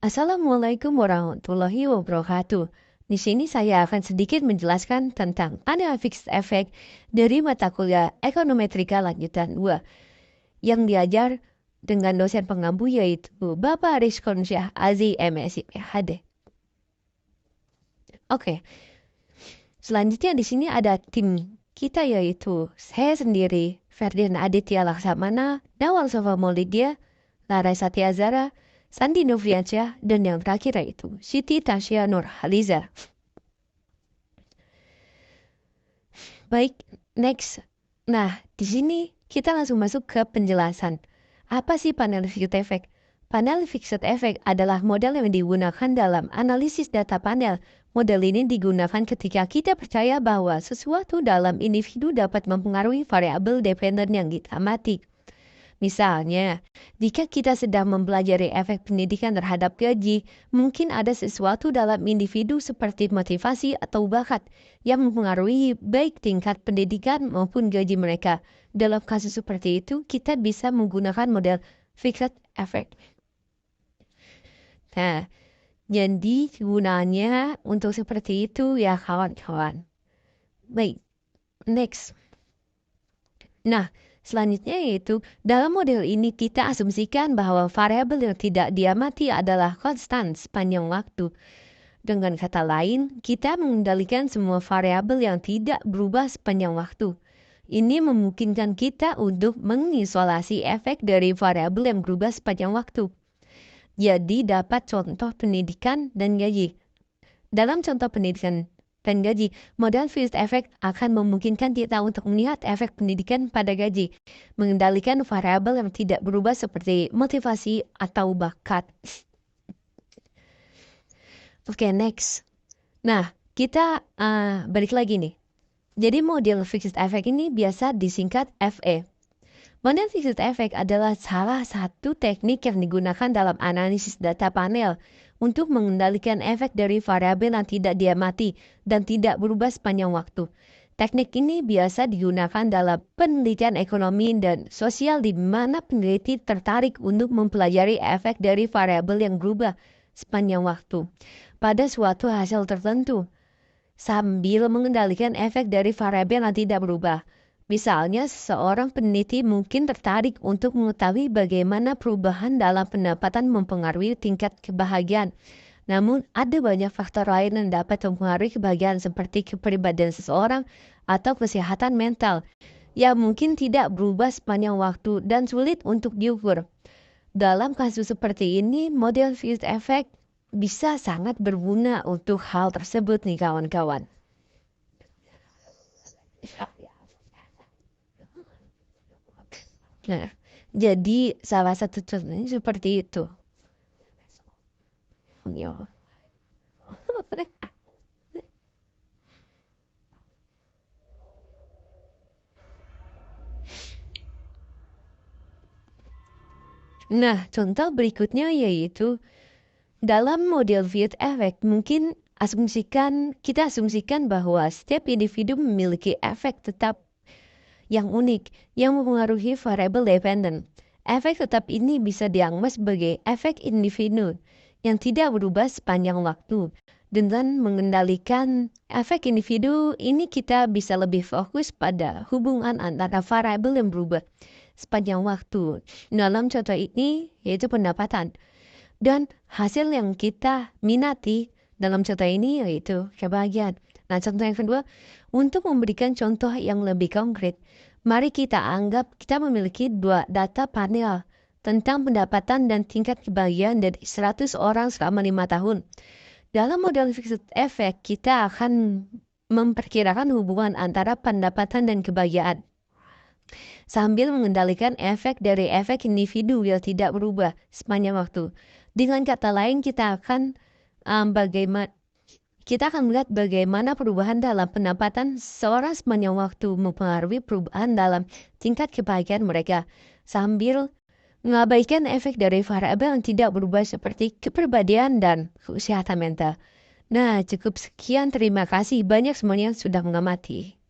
Assalamualaikum warahmatullahi wabarakatuh. Di sini saya akan sedikit menjelaskan tentang annual fixed effect dari mata kuliah Ekonometrika Lanjutan 2 yang diajar dengan dosen pengampu yaitu Bapak Rizkon Syah Azi MSI PhD. Oke, selanjutnya di sini ada tim kita yaitu saya sendiri, Ferdian Aditya Laksamana, Nawal Sofa Maulidia, Lara Satyazara, Sandi Novriansyah, dan yang terakhir yaitu Siti Tasya Nurhaliza. Baik, next. Nah, di sini kita langsung masuk ke penjelasan. Apa sih panel fixed effect? Panel fixed effect adalah model yang digunakan dalam analisis data panel. Model ini digunakan ketika kita percaya bahwa sesuatu dalam individu dapat mempengaruhi variabel dependen yang kita amati. Misalnya, jika kita sedang mempelajari efek pendidikan terhadap gaji, mungkin ada sesuatu dalam individu seperti motivasi atau bakat yang mempengaruhi baik tingkat pendidikan maupun gaji mereka. Dalam kasus seperti itu, kita bisa menggunakan model fixed effect. Nah, jadi gunanya untuk seperti itu ya kawan-kawan. Baik, next. Nah, selanjutnya yaitu dalam model ini kita asumsikan bahwa variabel yang tidak diamati adalah konstan sepanjang waktu. Dengan kata lain, kita mengendalikan semua variabel yang tidak berubah sepanjang waktu. Ini memungkinkan kita untuk mengisolasi efek dari variabel yang berubah sepanjang waktu. Jadi dapat contoh pendidikan dan gaji. Dalam contoh pendidikan dan gaji, model fixed effect akan memungkinkan kita untuk melihat efek pendidikan pada gaji, mengendalikan variabel yang tidak berubah seperti motivasi atau bakat. Oke, next. Nah, kita balik lagi nih. Jadi model fixed effect ini biasa disingkat FE. Model fixed effect adalah salah satu teknik yang digunakan dalam analisis data panel untuk mengendalikan efek dari variabel yang tidak diamati dan tidak berubah sepanjang waktu. Teknik ini biasa digunakan dalam penelitian ekonomi dan sosial di mana peneliti tertarik untuk mempelajari efek dari variabel yang berubah sepanjang waktu pada suatu hasil tertentu, sambil mengendalikan efek dari variabel yang tidak berubah. Misalnya, seorang peneliti mungkin tertarik untuk mengetahui bagaimana perubahan dalam pendapatan mempengaruhi tingkat kebahagiaan. Namun, ada banyak faktor lain yang dapat mempengaruhi kebahagiaan seperti kepribadian seseorang atau kesehatan mental yang mungkin tidak berubah sepanjang waktu dan sulit untuk diukur. Dalam kasus seperti ini, model fixed effect bisa sangat berguna untuk hal tersebut nih kawan-kawan. Nah, jadi salah satu contohnya seperti itu. Nah, contoh berikutnya yaitu dalam model fixed effect mungkin kita asumsikan bahwa setiap individu memiliki efek tetap yang unik yang mempengaruhi variabel dependen. Efek tetap ini bisa dianggap sebagai efek individu yang tidak berubah sepanjang waktu. Dengan mengendalikan efek individu ini kita bisa lebih fokus pada hubungan antara variabel yang berubah sepanjang waktu. Dalam contoh ini yaitu pendapatan. Dan hasil yang kita minati dalam contoh ini yaitu kebahagiaan. Nah, contoh yang kedua, untuk memberikan contoh yang lebih konkret, mari kita anggap kita memiliki dua data panel tentang pendapatan dan tingkat kebahagiaan dari 100 orang selama 5 tahun. Dalam model fixed effect, kita akan memperkirakan hubungan antara pendapatan dan kebahagiaan sambil mengendalikan efek dari efek individu yang tidak berubah sepanjang waktu. Dengan kata lain, kita akan melihat bagaimana perubahan dalam pendapatan seorang sepanjang waktu mempengaruhi perubahan dalam tingkat kebahagiaan mereka, sambil mengabaikan efek dari variabel yang tidak berubah seperti kepribadian dan kesehatan mental. Nah, cukup sekian. Terima kasih banyak semuanya yang sudah mengamati.